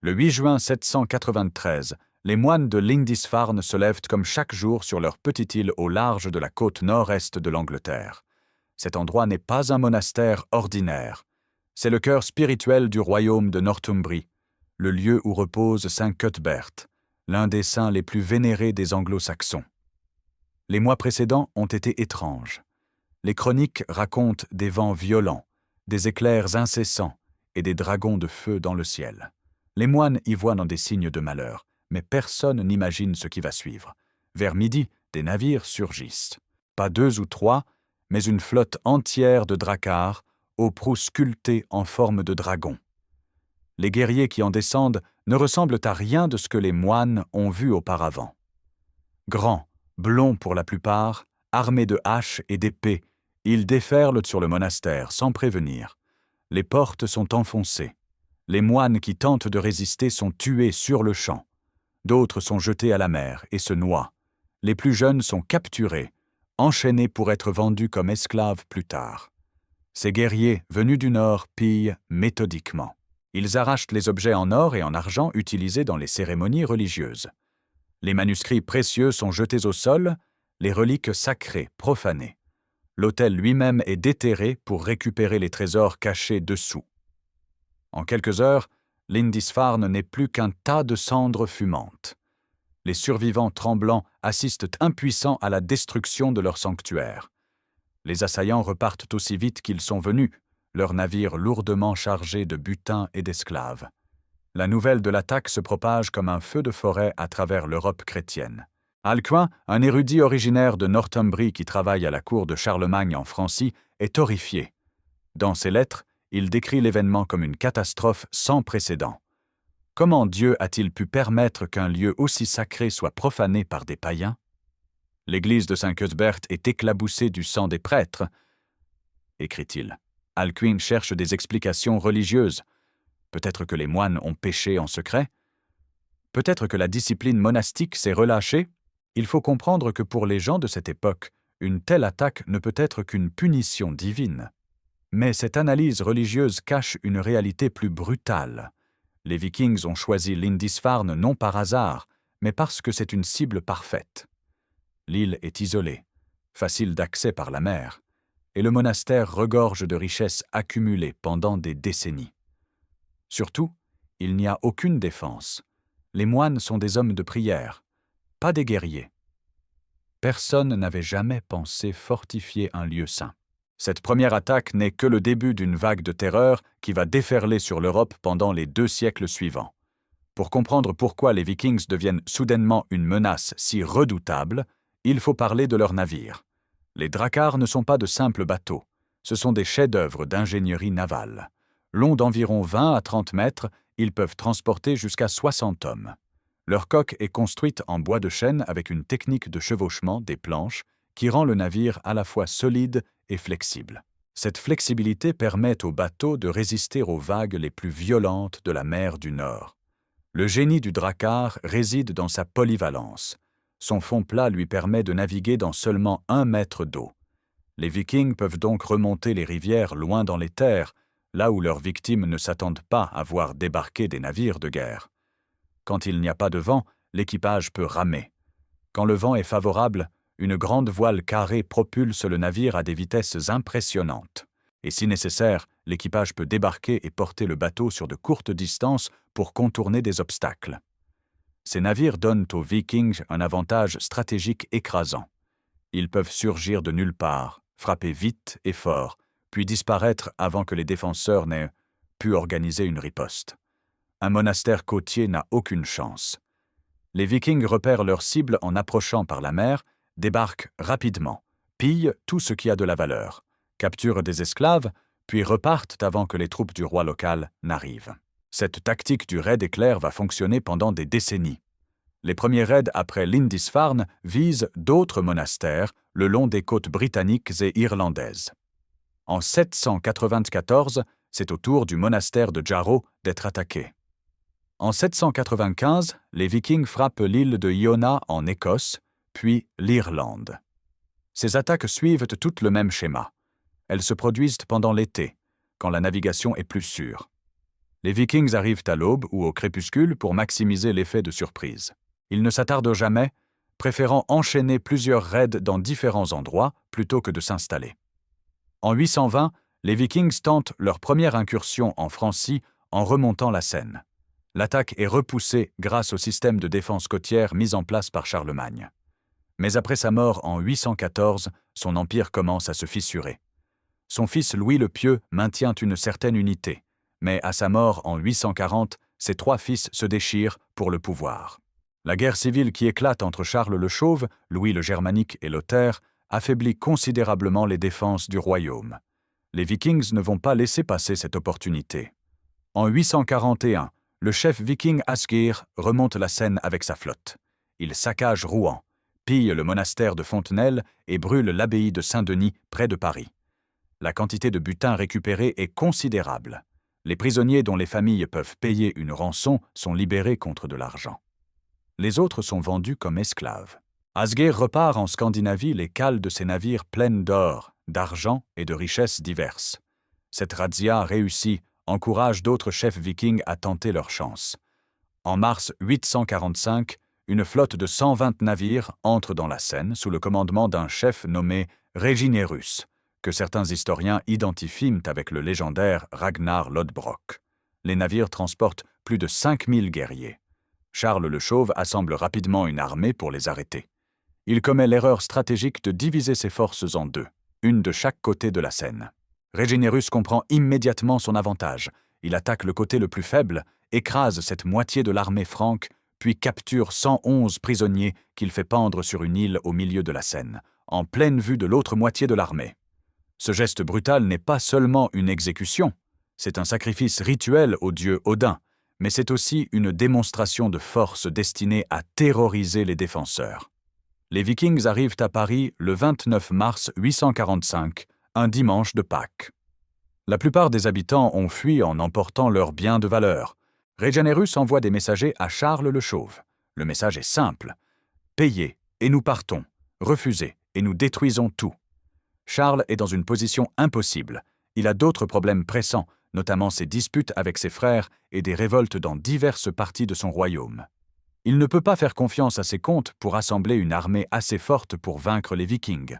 Le 8 juin 793, les moines de Lindisfarne se lèvent comme chaque jour sur leur petite île au large de la côte nord-est de l'Angleterre. Cet endroit n'est pas un monastère ordinaire. C'est le cœur spirituel du royaume de Northumbrie, le lieu où repose saint Cuthbert, l'un des saints les plus vénérés des anglo-saxons. Les mois précédents ont été étranges. Les chroniques racontent des vents violents, des éclairs incessants et des dragons de feu dans le ciel. Les moines y voient dans des signes de malheur, mais personne n'imagine ce qui va suivre. Vers midi, des navires surgissent. Pas 2 ou 3, mais une flotte entière de dracars, aux proues sculptées en forme de dragon. Les guerriers qui en descendent ne ressemblent à rien de ce que les moines ont vu auparavant. Grands, blonds pour la plupart, armés de haches et d'épées, ils déferlent sur le monastère sans prévenir. Les portes sont enfoncées. Les moines qui tentent de résister sont tués sur le champ. D'autres sont jetés à la mer et se noient. Les plus jeunes sont capturés, enchaînés pour être vendus comme esclaves plus tard. Ces guerriers, venus du Nord, pillent méthodiquement. Ils arrachent les objets en or et en argent utilisés dans les cérémonies religieuses. Les manuscrits précieux sont jetés au sol, les reliques sacrées profanées. L'autel lui-même est déterré pour récupérer les trésors cachés dessous. En quelques heures, Lindisfarne n'est plus qu'un tas de cendres fumantes. Les survivants tremblants assistent impuissants à la destruction de leur sanctuaire. Les assaillants repartent aussi vite qu'ils sont venus, leurs navires lourdement chargés de butin et d'esclaves. La nouvelle de l'attaque se propage comme un feu de forêt à travers l'Europe chrétienne. Alcuin, un érudit originaire de Northumbrie qui travaille à la cour de Charlemagne en Francie, est horrifié. Dans ses lettres, il décrit l'événement comme une catastrophe sans précédent. Comment Dieu a-t-il pu permettre qu'un lieu aussi sacré soit profané par des païens? L'église de saint Cuthbert est éclaboussée du sang des prêtres, écrit-il. Alcuin cherche des explications religieuses. Peut-être que les moines ont péché en secret? Peut-être que la discipline monastique s'est relâchée? Il faut comprendre que pour les gens de cette époque, une telle attaque ne peut être qu'une punition divine. Mais cette analyse religieuse cache une réalité plus brutale. Les Vikings ont choisi Lindisfarne non par hasard, mais parce que c'est une cible parfaite. L'île est isolée, facile d'accès par la mer, et le monastère regorge de richesses accumulées pendant des décennies. Surtout, il n'y a aucune défense. Les moines sont des hommes de prière, pas des guerriers. Personne n'avait jamais pensé fortifier un lieu saint. Cette première attaque n'est que le début d'une vague de terreur qui va déferler sur l'Europe pendant les 2 siècles suivants. Pour comprendre pourquoi les Vikings deviennent soudainement une menace si redoutable, il faut parler de leurs navires. Les dracars ne sont pas de simples bateaux, ce sont des chefs-d'œuvre d'ingénierie navale. Longs d'environ 20 à 30 mètres, ils peuvent transporter jusqu'à 60 hommes. Leur coque est construite en bois de chêne avec une technique de chevauchement des planches qui rend le navire à la fois solide et flexible. Cette flexibilité permet au bateau de résister aux vagues les plus violentes de la mer du Nord. Le génie du drakkar réside dans sa polyvalence. Son fond plat lui permet de naviguer dans seulement 1 mètre d'eau. Les Vikings peuvent donc remonter les rivières loin dans les terres, là où leurs victimes ne s'attendent pas à voir débarquer des navires de guerre. Quand il n'y a pas de vent, l'équipage peut ramer. Quand le vent est favorable, une grande voile carrée propulse le navire à des vitesses impressionnantes. Et si nécessaire, l'équipage peut débarquer et porter le bateau sur de courtes distances pour contourner des obstacles. Ces navires donnent aux Vikings un avantage stratégique écrasant. Ils peuvent surgir de nulle part, frapper vite et fort, puis disparaître avant que les défenseurs n'aient pu organiser une riposte. Un monastère côtier n'a aucune chance. Les Vikings repèrent leur cible en approchant par la mer, débarquent rapidement, pillent tout ce qui a de la valeur, capturent des esclaves, puis repartent avant que les troupes du roi local n'arrivent. Cette tactique du raid éclair va fonctionner pendant des décennies. Les premiers raids après Lindisfarne visent d'autres monastères le long des côtes britanniques et irlandaises. En 794, c'est au tour du monastère de Jarrow d'être attaqué. En 795, les Vikings frappent l'île de Iona en Écosse, puis l'Irlande. Ces attaques suivent toutes le même schéma. Elles se produisent pendant l'été, quand la navigation est plus sûre. Les Vikings arrivent à l'aube ou au crépuscule pour maximiser l'effet de surprise. Ils ne s'attardent jamais, préférant enchaîner plusieurs raids dans différents endroits plutôt que de s'installer. En 820, les Vikings tentent leur première incursion en Francie en remontant la Seine. L'attaque est repoussée grâce au système de défense côtière mis en place par Charlemagne. Mais après sa mort en 814, son empire commence à se fissurer. Son fils Louis le Pieux maintient une certaine unité, mais à sa mort en 840, ses 3 fils se déchirent pour le pouvoir. La guerre civile qui éclate entre Charles le Chauve, Louis le Germanique et Lothaire affaiblit considérablement les défenses du royaume. Les Vikings ne vont pas laisser passer cette opportunité. En 841, le chef viking Asgeir remonte la Seine avec sa flotte. Il saccage Rouen, pille le monastère de Fontenelle et brûle l'abbaye de Saint-Denis près de Paris. La quantité de butin récupéré est considérable. Les prisonniers dont les familles peuvent payer une rançon sont libérés contre de l'argent. Les autres sont vendus comme esclaves. Asgeir repart en Scandinavie les cales de ses navires pleines d'or, d'argent et de richesses diverses. Cette razzia réussie encourage d'autres chefs vikings à tenter leur chance. En mars 845, une flotte de 120 navires entre dans la Seine sous le commandement d'un chef nommé Reginerus, que certains historiens identifient avec le légendaire Ragnar Lodbrok. Les navires transportent plus de 5000 guerriers. Charles le Chauve assemble rapidement une armée pour les arrêter. Il commet l'erreur stratégique de diviser ses forces en 2, une de chaque côté de la Seine. Reginerus comprend immédiatement son avantage. Il attaque le côté le plus faible, écrase cette moitié de l'armée franque, puis capture 111 prisonniers qu'il fait pendre sur une île au milieu de la Seine, en pleine vue de l'autre moitié de l'armée. Ce geste brutal n'est pas seulement une exécution, c'est un sacrifice rituel au dieu Odin, mais c'est aussi une démonstration de force destinée à terroriser les défenseurs. Les Vikings arrivent à Paris le 29 mars 845, un dimanche de Pâques. La plupart des habitants ont fui en emportant leurs biens de valeur. Reginerus envoie des messagers à Charles le Chauve. Le message est simple. « Payez, et nous partons. Refusez, et nous détruisons tout. » Charles est dans une position impossible. Il a d'autres problèmes pressants, notamment ses disputes avec ses frères et des révoltes dans diverses parties de son royaume. Il ne peut pas faire confiance à ses comtes pour assembler une armée assez forte pour vaincre les Vikings.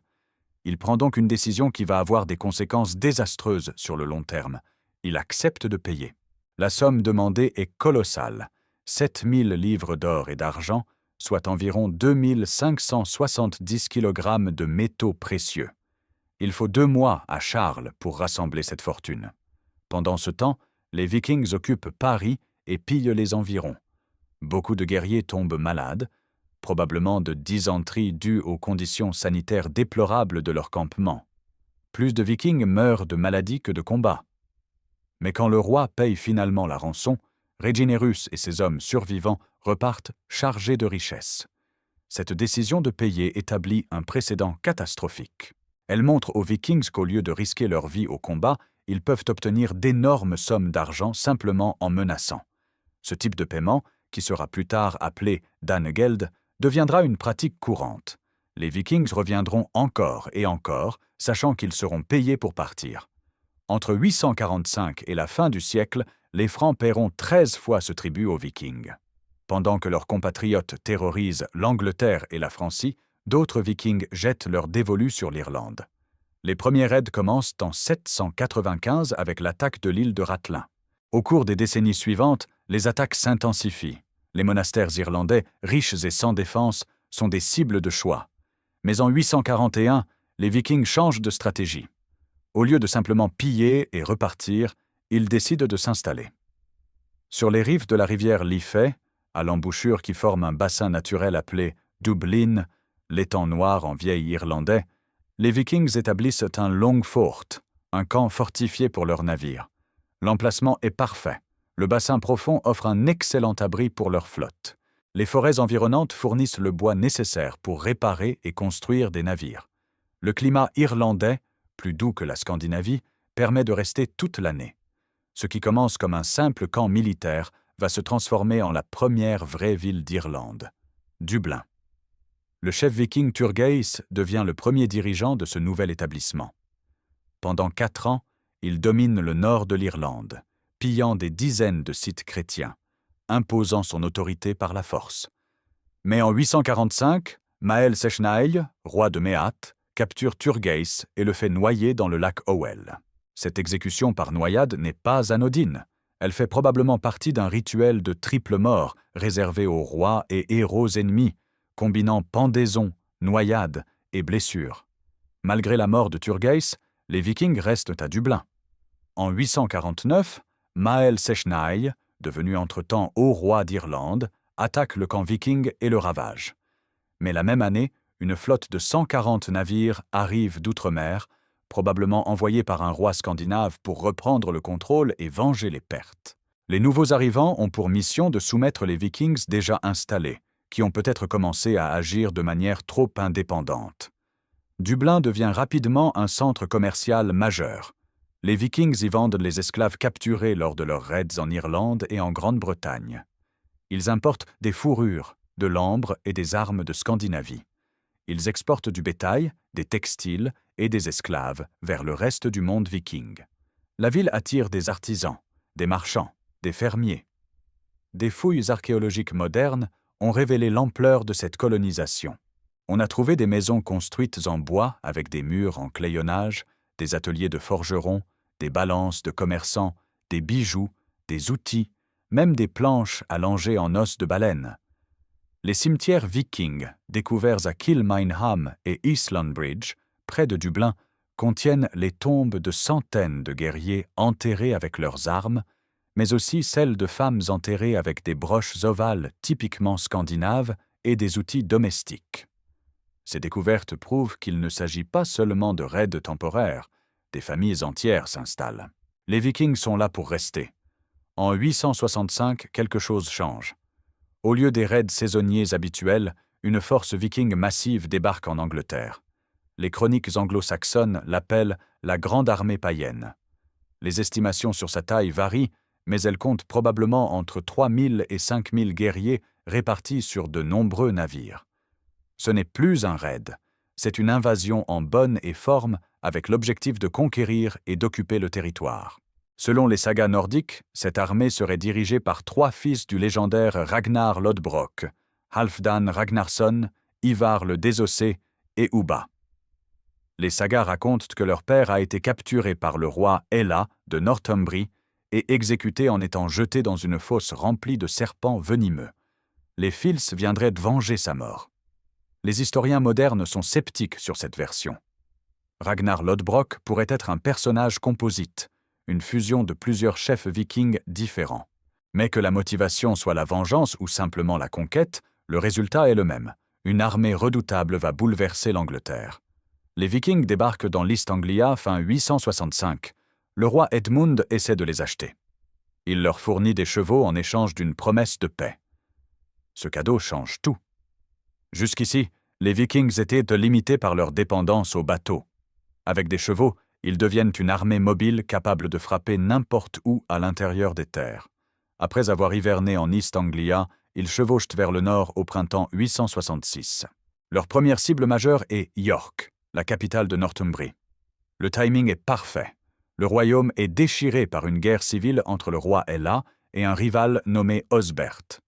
Il prend donc une décision qui va avoir des conséquences désastreuses sur le long terme. Il accepte de payer. La somme demandée est colossale, 7000 livres d'or et d'argent, soit environ 2570 kg de métaux précieux. Il faut 2 mois à Charles pour rassembler cette fortune. Pendant ce temps, les Vikings occupent Paris et pillent les environs. Beaucoup de guerriers tombent malades, probablement de dysenterie due aux conditions sanitaires déplorables de leur campement. Plus de Vikings meurent de maladie que de combat. Mais quand le roi paye finalement la rançon, Reginerus et ses hommes survivants repartent chargés de richesses. Cette décision de payer établit un précédent catastrophique. Elle montre aux Vikings qu'au lieu de risquer leur vie au combat, ils peuvent obtenir d'énormes sommes d'argent simplement en menaçant. Ce type de paiement, qui sera plus tard appelé Danegeld, deviendra une pratique courante. Les Vikings reviendront encore et encore, sachant qu'ils seront payés pour partir. Entre 845 et la fin du siècle, les Francs paieront 13 fois ce tribut aux Vikings. Pendant que leurs compatriotes terrorisent l'Angleterre et la Francie, d'autres Vikings jettent leur dévolu sur l'Irlande. Les premiers raids commencent en 795 avec l'attaque de l'île de Rathlin. Au cours des décennies suivantes, les attaques s'intensifient. Les monastères irlandais, riches et sans défense, sont des cibles de choix. Mais en 841, les Vikings changent de stratégie. Au lieu de simplement piller et repartir, ils décident de s'installer. Sur les rives de la rivière Liffey, à l'embouchure qui forme un bassin naturel appelé Dublin, l'étang noir en vieil irlandais, les Vikings établissent un Longfort, un camp fortifié pour leurs navires. L'emplacement est parfait. Le bassin profond offre un excellent abri pour leur flotte. Les forêts environnantes fournissent le bois nécessaire pour réparer et construire des navires. Le climat irlandais, plus doux que la Scandinavie, permet de rester toute l'année. Ce qui commence comme un simple camp militaire va se transformer en la première vraie ville d'Irlande, Dublin. Le chef viking Turgeis devient le premier dirigeant de ce nouvel établissement. Pendant 4 ans, il domine le nord de l'Irlande, pillant des dizaines de sites chrétiens, imposant son autorité par la force. Mais en 845, Mael Sechnaill, roi de Méath, capture Turgeis et le fait noyer dans le lac Owel. Cette exécution par noyade n'est pas anodine. Elle fait probablement partie d'un rituel de triple mort réservé aux rois et héros ennemis, combinant pendaison, noyade et blessure. Malgré la mort de Turgeis, les Vikings restent à Dublin. En 849, Mael Sechnaill, devenu entre-temps haut roi d'Irlande, attaque le camp viking et le ravage. Mais la même année, une flotte de 140 navires arrive d'outre-mer, probablement envoyée par un roi scandinave pour reprendre le contrôle et venger les pertes. Les nouveaux arrivants ont pour mission de soumettre les Vikings déjà installés, qui ont peut-être commencé à agir de manière trop indépendante. Dublin devient rapidement un centre commercial majeur. Les Vikings y vendent les esclaves capturés lors de leurs raids en Irlande et en Grande-Bretagne. Ils importent des fourrures, de l'ambre et des armes de Scandinavie. Ils exportent du bétail, des textiles et des esclaves vers le reste du monde viking. La ville attire des artisans, des marchands, des fermiers. Des fouilles archéologiques modernes ont révélé l'ampleur de cette colonisation. On a trouvé des maisons construites en bois avec des murs en clayonnage, des ateliers de forgerons, des balances de commerçants, des bijoux, des outils, même des planches à langer en os de baleine. Les cimetières vikings, découverts à Kilmainham et Eastlandbridge, près de Dublin, contiennent les tombes de centaines de guerriers enterrés avec leurs armes, mais aussi celles de femmes enterrées avec des broches ovales typiquement scandinaves et des outils domestiques. Ces découvertes prouvent qu'il ne s'agit pas seulement de raids temporaires, des familles entières s'installent. Les Vikings sont là pour rester. En 865, quelque chose change. Au lieu des raids saisonniers habituels, une force viking massive débarque en Angleterre. Les chroniques anglo-saxonnes l'appellent la Grande Armée païenne. Les estimations sur sa taille varient, mais elle compte probablement entre 3000 et 5000 guerriers répartis sur de nombreux navires. Ce n'est plus un raid, c'est une invasion en bonne et forme avec l'objectif de conquérir et d'occuper le territoire. Selon les sagas nordiques, cette armée serait dirigée par 3 fils du légendaire Ragnar Lodbrok, Halfdan Ragnarsson, Ivar le Désossé et Ubba. Les sagas racontent que leur père a été capturé par le roi Ella de Northumbrie et exécuté en étant jeté dans une fosse remplie de serpents venimeux. Les fils viendraient de venger sa mort. Les historiens modernes sont sceptiques sur cette version. Ragnar Lodbrok pourrait être un personnage composite, une fusion de plusieurs chefs vikings différents. Mais que la motivation soit la vengeance ou simplement la conquête, le résultat est le même. Une armée redoutable va bouleverser l'Angleterre. Les Vikings débarquent dans l'East Anglia fin 865. Le roi Edmund essaie de les acheter. Il leur fournit des chevaux en échange d'une promesse de paix. Ce cadeau change tout. Jusqu'ici, les Vikings étaient limités par leur dépendance aux bateaux. Avec des chevaux, ils deviennent une armée mobile capable de frapper n'importe où à l'intérieur des terres. Après avoir hiverné en East Anglia, ils chevauchent vers le nord au printemps 866. Leur première cible majeure est York, la capitale de Northumbrie. Le timing est parfait. Le royaume est déchiré par une guerre civile entre le roi Ella et un rival nommé Osbert.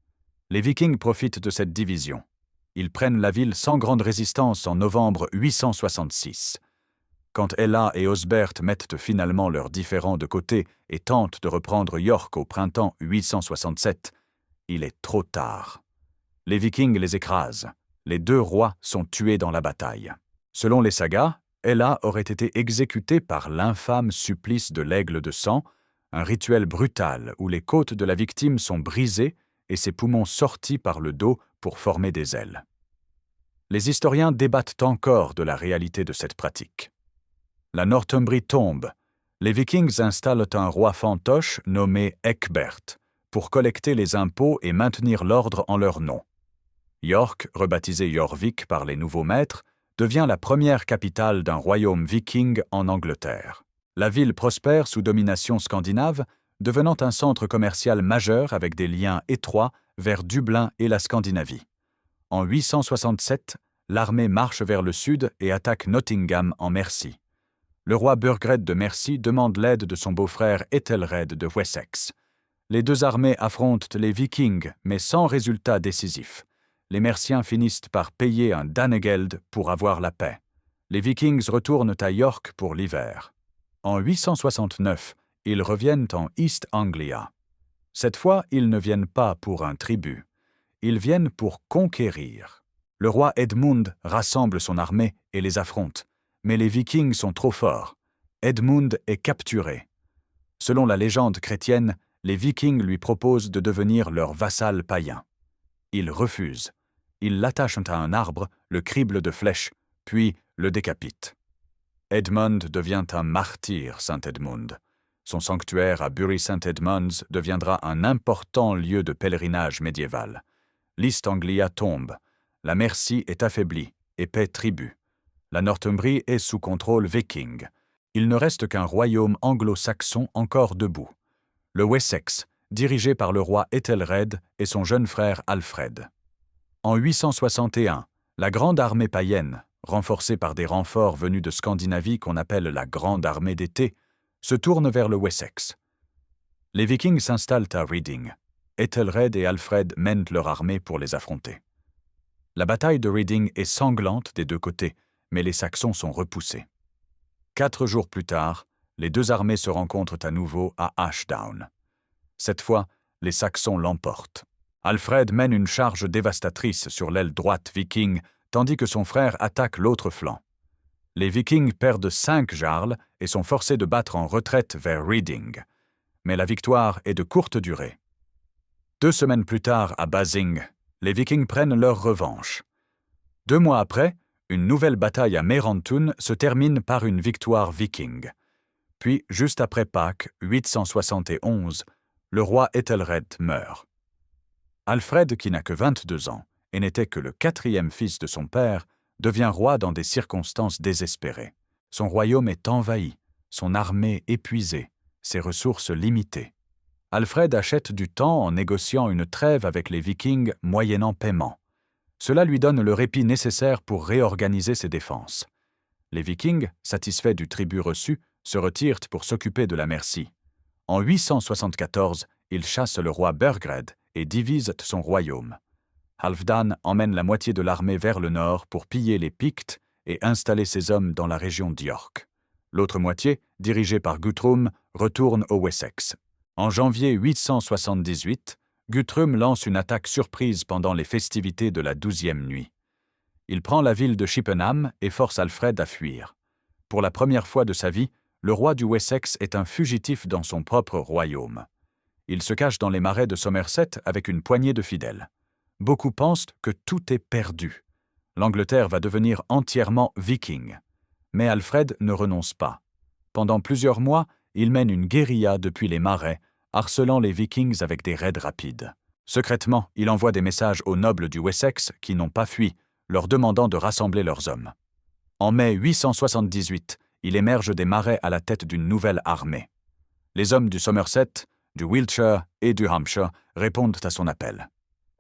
Les Vikings profitent de cette division. Ils prennent la ville sans grande résistance en novembre 866. Quand Ella et Osbert mettent finalement leurs différends de côté et tentent de reprendre York au printemps 867, il est trop tard. Les Vikings les écrasent. Les 2 rois sont tués dans la bataille. Selon les sagas, Ella aurait été exécutée par l'infâme supplice de l'aigle de sang, un rituel brutal où les côtes de la victime sont brisées et ses poumons sortis par le dos pour former des ailes. Les historiens débattent encore de la réalité de cette pratique. La Northumbrie tombe. Les Vikings installent un roi fantoche nommé Ecbert pour collecter les impôts et maintenir l'ordre en leur nom. York, rebaptisé Jorvik par les nouveaux maîtres, devient la première capitale d'un royaume viking en Angleterre. La ville prospère sous domination scandinave, devenant un centre commercial majeur avec des liens étroits vers Dublin et la Scandinavie. En 867, l'armée marche vers le sud et attaque Nottingham en Mercie. Le roi Burgred de Mercie demande l'aide de son beau-frère Ethelred de Wessex. Les deux armées affrontent les Vikings, mais sans résultat décisif. Les Merciens finissent par payer un Danegeld pour avoir la paix. Les Vikings retournent à York pour l'hiver. En 869, ils reviennent en East Anglia. Cette fois, ils ne viennent pas pour un tribut. Ils viennent pour conquérir. Le roi Edmund rassemble son armée et les affronte. Mais les Vikings sont trop forts. Edmund est capturé. Selon la légende chrétienne, les Vikings lui proposent de devenir leur vassal païen. Il refuse. Ils l'attachent à un arbre, le criblent de flèches, puis le décapitent. Edmund devient un martyr, Saint Edmund. Son sanctuaire à Bury St. Edmunds deviendra un important lieu de pèlerinage médiéval. L'East Anglia tombe. La Mercie est affaiblie et paie tribut. La Northumbrie est sous contrôle viking. Il ne reste qu'un royaume anglo-saxon encore debout. Le Wessex, dirigé par le roi Ethelred et son jeune frère Alfred. En 861, la grande armée païenne, renforcée par des renforts venus de Scandinavie qu'on appelle la Grande Armée d'été, se tourne vers le Wessex. Les Vikings s'installent à Reading. Ethelred et Alfred mènent leur armée pour les affronter. La bataille de Reading est sanglante des deux côtés, mais les Saxons sont repoussés. 4 jours plus tard, les deux armées se rencontrent à nouveau à Ashdown. Cette fois, les Saxons l'emportent. Alfred mène une charge dévastatrice sur l'aile droite viking, tandis que son frère attaque l'autre flanc. Les Vikings perdent 5 jarls et sont forcés de battre en retraite vers Reading. Mais la victoire est de courte durée. 2 semaines plus tard, à Basing, les Vikings prennent leur revanche. 2 mois après, une nouvelle bataille à Merantun se termine par une victoire viking. Puis, juste après Pâques, 871, le roi Ethelred meurt. Alfred, qui n'a que 22 ans et n'était que le 4e fils de son père, devient roi dans des circonstances désespérées. Son royaume est envahi, son armée épuisée, ses ressources limitées. Alfred achète du temps en négociant une trêve avec les Vikings moyennant paiement. Cela lui donne le répit nécessaire pour réorganiser ses défenses. Les Vikings, satisfaits du tribut reçu, se retirent pour s'occuper de la Mercie. En 874, ils chassent le roi Burgred et divisent son royaume. Halfdan emmène la moitié de l'armée vers le nord pour piller les Pictes et installer ses hommes dans la région d'York. L'autre moitié, dirigée par Guthrum, retourne au Wessex. En janvier 878, Guthrum lance une attaque surprise pendant les festivités de la 12e nuit. Il prend la ville de Chippenham et force Alfred à fuir. Pour la première fois de sa vie, le roi du Wessex est un fugitif dans son propre royaume. Il se cache dans les marais de Somerset avec une poignée de fidèles. Beaucoup pensent que tout est perdu. L'Angleterre va devenir entièrement viking. Mais Alfred ne renonce pas. Pendant plusieurs mois, il mène une guérilla depuis les marais, harcelant les Vikings avec des raids rapides. Secrètement, il envoie des messages aux nobles du Wessex qui n'ont pas fui, leur demandant de rassembler leurs hommes. En mai 878, il émerge des marais à la tête d'une nouvelle armée. Les hommes du Somerset, du Wiltshire et du Hampshire répondent à son appel.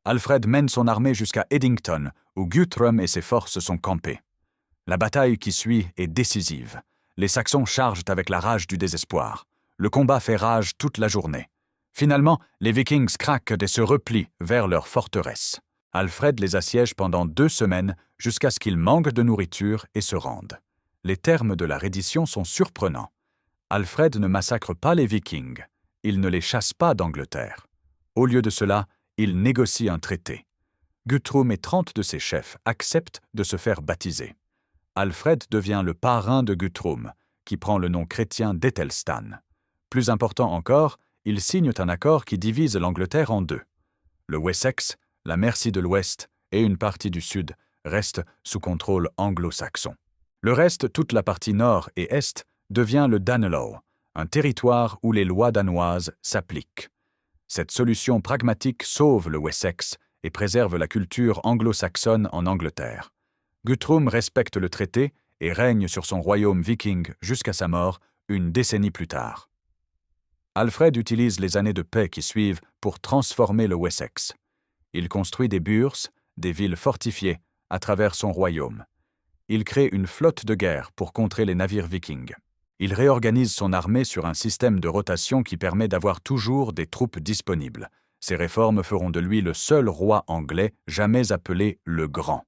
Alfred mène son armée jusqu'à Eddington, où Guthrum et ses forces sont campés. La bataille qui suit est décisive. Les Saxons chargent avec la rage du désespoir. Le combat fait rage toute la journée. Finalement, les Vikings craquent et se replient vers leur forteresse. Alfred les assiège pendant 2 semaines jusqu'à ce qu'ils manquent de nourriture et se rendent. Les termes de la reddition sont surprenants. Alfred ne massacre pas les Vikings. Il ne les chasse pas d'Angleterre. Au lieu de cela, il négocie un traité. Guthrum et 30 de ses chefs acceptent de se faire baptiser. Alfred devient le parrain de Guthrum, qui prend le nom chrétien d'Æthelstan. Plus important encore, ils signent un accord qui divise l'Angleterre en 2. Le Wessex, la Mercie de l'Ouest et une partie du Sud restent sous contrôle anglo-saxon. Le reste, toute la partie nord et est, devient le Danelaw, un territoire où les lois danoises s'appliquent. Cette solution pragmatique sauve le Wessex et préserve la culture anglo-saxonne en Angleterre. Guthrum respecte le traité et règne sur son royaume viking jusqu'à sa mort, une décennie plus tard. Alfred utilise les années de paix qui suivent pour transformer le Wessex. Il construit des bourses, des villes fortifiées, à travers son royaume. Il crée une flotte de guerre pour contrer les navires vikings. Il réorganise son armée sur un système de rotation qui permet d'avoir toujours des troupes disponibles. Ces réformes feront de lui le seul roi anglais jamais appelé le Grand.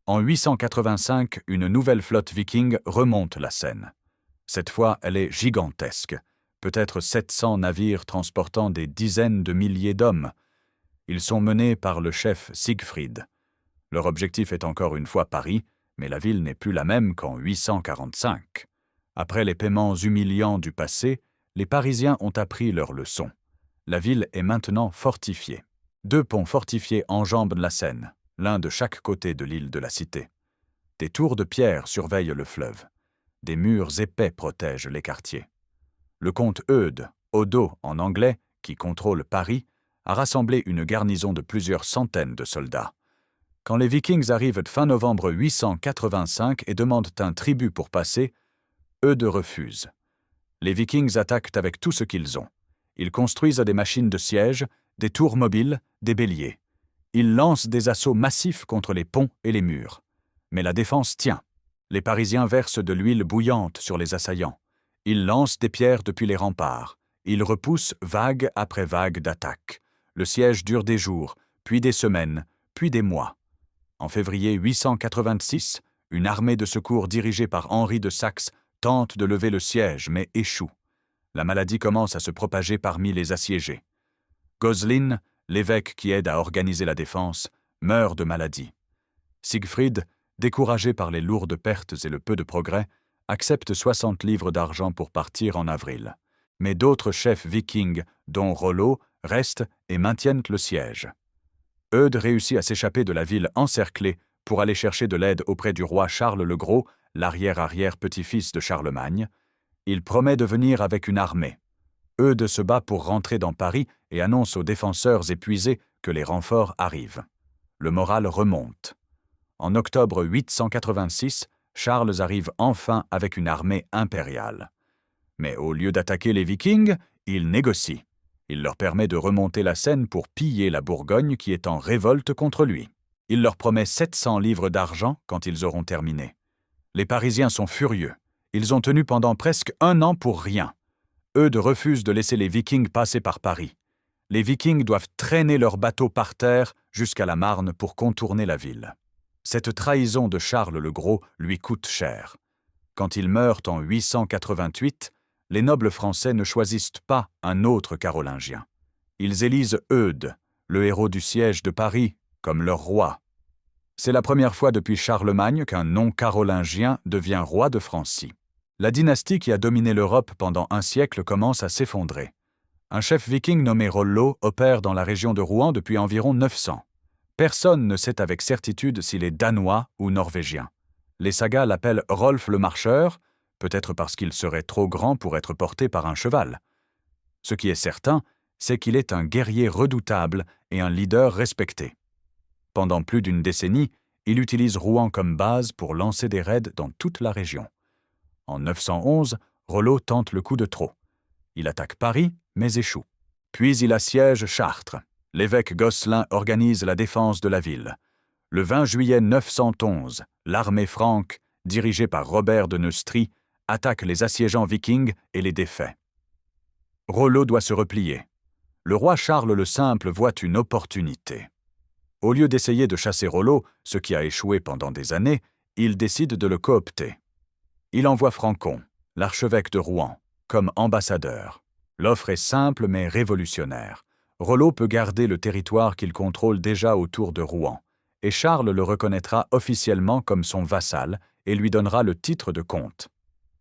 En 885, une nouvelle flotte viking remonte la Seine. Cette fois, elle est gigantesque, peut-être 700 navires transportant des dizaines de milliers d'hommes. Ils sont menés par le chef Siegfried. Leur objectif est encore une fois Paris, mais la ville n'est plus la même qu'en 845. Après les paiements humiliants du passé, les Parisiens ont appris leur leçon. La ville est maintenant fortifiée. 2 ponts fortifiés enjambent la Seine, l'un de chaque côté de l'île de la Cité. Des tours de pierre surveillent le fleuve. Des murs épais protègent les quartiers. Le comte Eudes, Odo en anglais, qui contrôle Paris, a rassemblé une garnison de plusieurs centaines de soldats. Quand les Vikings arrivent fin novembre 885 et demandent un tribut pour passer, Eudes refuse. Les Vikings attaquent avec tout ce qu'ils ont. Ils construisent des machines de siège, des tours mobiles, des béliers. Ils lancent des assauts massifs contre les ponts et les murs. Mais la défense tient. Les Parisiens versent de l'huile bouillante sur les assaillants. Ils lancent des pierres depuis les remparts. Ils repoussent vague après vague d'attaques. Le siège dure des jours, puis des semaines, puis des mois. En février 886, une armée de secours dirigée par Henri de Saxe tente de lever le siège, mais échoue. La maladie commence à se propager parmi les assiégés. Goselin, l'évêque qui aide à organiser la défense, meurt de maladie. Siegfried, découragé par les lourdes pertes et le peu de progrès, accepte 60 livres d'argent pour partir en avril. Mais d'autres chefs vikings, dont Rollo, restent et maintiennent le siège. Eudes réussit à s'échapper de la ville encerclée pour aller chercher de l'aide auprès du roi Charles le Gros, l'arrière-arrière-petit-fils de Charlemagne. Il promet de venir avec une armée. Eudes se bat pour rentrer dans Paris et annonce aux défenseurs épuisés que les renforts arrivent. Le moral remonte. En octobre 886, Charles arrive enfin avec une armée impériale. Mais au lieu d'attaquer les Vikings, il négocie. Il leur permet de remonter la Seine pour piller la Bourgogne qui est en révolte contre lui. Il leur promet 700 livres d'argent quand ils auront terminé. Les Parisiens sont furieux. Ils ont tenu pendant presque 1 an pour rien. Eudes refuse de laisser les Vikings passer par Paris. Les Vikings doivent traîner leurs bateaux par terre jusqu'à la Marne pour contourner la ville. Cette trahison de Charles le Gros lui coûte cher. Quand il meurt en 888, les nobles français ne choisissent pas un autre carolingien. Ils élisent Eudes, le héros du siège de Paris, comme leur roi. C'est la première fois depuis Charlemagne qu'un non-carolingien devient roi de Francie. La dynastie qui a dominé l'Europe pendant un siècle commence à s'effondrer. Un chef viking nommé Rollo opère dans la région de Rouen depuis environ 900. Personne ne sait avec certitude s'il est danois ou norvégien. Les sagas l'appellent Rolf le Marcheur, peut-être parce qu'il serait trop grand pour être porté par un cheval. Ce qui est certain, c'est qu'il est un guerrier redoutable et un leader respecté. Pendant plus d'une décennie, il utilise Rouen comme base pour lancer des raids dans toute la région. En 911, Rollo tente le coup de trop. Il attaque Paris, mais échoue. Puis il assiège Chartres. L'évêque Gosselin organise la défense de la ville. Le 20 juillet 911, l'armée franque, dirigée par Robert de Neustrie, attaque les assiégeants vikings et les défait. Rollo doit se replier. Le roi Charles le Simple voit une opportunité. Au lieu d'essayer de chasser Rollo, ce qui a échoué pendant des années, il décide de le coopter. Il envoie Francon, l'archevêque de Rouen, comme ambassadeur. L'offre est simple mais révolutionnaire. Rollo peut garder le territoire qu'il contrôle déjà autour de Rouen, et Charles le reconnaîtra officiellement comme son vassal et lui donnera le titre de comte.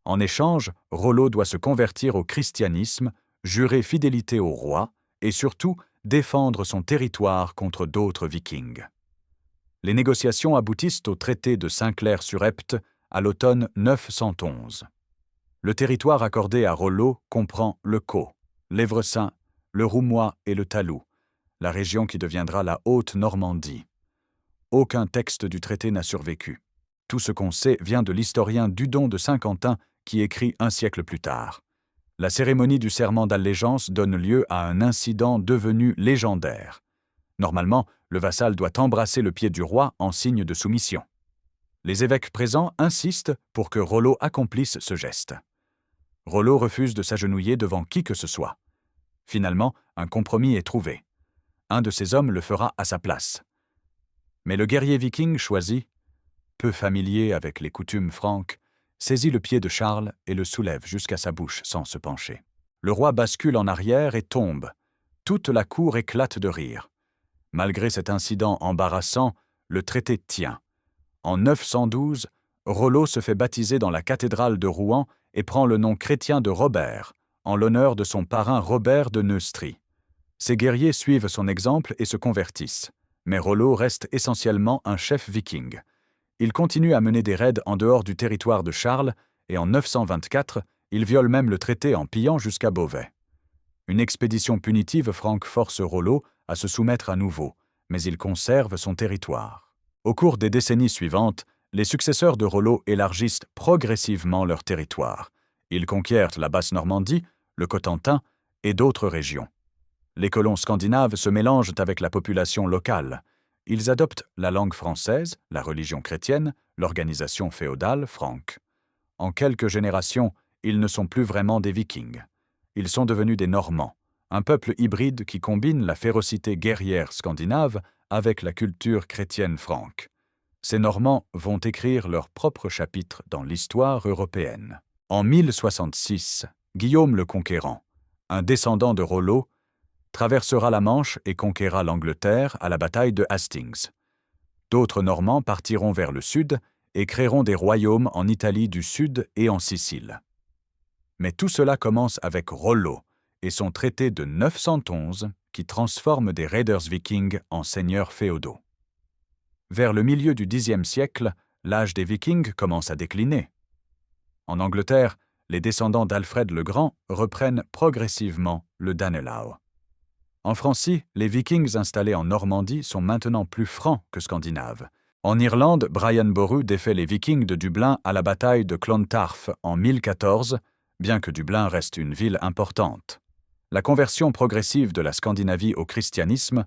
En échange, Rollo doit se convertir au christianisme, jurer fidélité au roi et surtout défendre son territoire contre d'autres vikings. Les négociations aboutissent au traité de Saint-Clair-sur-Epte à l'automne 911. Le territoire accordé à Rollo comprend le Caux, l'Évresin, le Roumois et le Talou, la région qui deviendra la Haute-Normandie. Aucun texte du traité n'a survécu. Tout ce qu'on sait vient de l'historien Dudon de Saint-Quentin qui écrit un siècle plus tard. La cérémonie du serment d'allégeance donne lieu à un incident devenu légendaire. Normalement, le vassal doit embrasser le pied du roi en signe de soumission. Les évêques présents insistent pour que Rollo accomplisse ce geste. Rollo refuse de s'agenouiller devant qui que ce soit. Finalement, un compromis est trouvé. Un de ses hommes le fera à sa place. Mais le guerrier viking choisi, peu familier avec les coutumes franques, saisit le pied de Charles et le soulève jusqu'à sa bouche sans se pencher. Le roi bascule en arrière et tombe. Toute la cour éclate de rire. Malgré cet incident embarrassant, le traité tient. En 912, Rollo se fait baptiser dans la cathédrale de Rouen et prend le nom chrétien de Robert, en l'honneur de son parrain Robert de Neustrie. Ses guerriers suivent son exemple et se convertissent. Mais Rollo reste essentiellement un chef viking. Il continue à mener des raids en dehors du territoire de Charles et en 924, il viole même le traité en pillant jusqu'à Beauvais. Une expédition punitive franque force Rollo à se soumettre à nouveau, mais il conserve son territoire. Au cours des décennies suivantes, les successeurs de Rollo élargissent progressivement leur territoire. Ils conquièrent la Basse-Normandie, le Cotentin et d'autres régions. Les colons scandinaves se mélangent avec la population locale. Ils adoptent la langue française, la religion chrétienne, l'organisation féodale franque. En quelques générations, ils ne sont plus vraiment des Vikings. Ils sont devenus des Normands, un peuple hybride qui combine la férocité guerrière scandinave avec la culture chrétienne franque. Ces Normands vont écrire leur propre chapitre dans l'histoire européenne. En 1066, Guillaume le Conquérant, un descendant de Rollo, traversera la Manche et conquérera l'Angleterre à la bataille de Hastings. D'autres Normands partiront vers le sud et créeront des royaumes en Italie du Sud et en Sicile. Mais tout cela commence avec Rollo et son traité de 911 qui transforme des raiders vikings en seigneurs féodaux. Vers le milieu du Xe siècle, l'âge des Vikings commence à décliner. En Angleterre, les descendants d'Alfred le Grand reprennent progressivement le Danelaw. En Francie, les Vikings installés en Normandie sont maintenant plus francs que scandinaves. En Irlande, Brian Boru défait les Vikings de Dublin à la bataille de Clontarf en 1014, bien que Dublin reste une ville importante. La conversion progressive de la Scandinavie au christianisme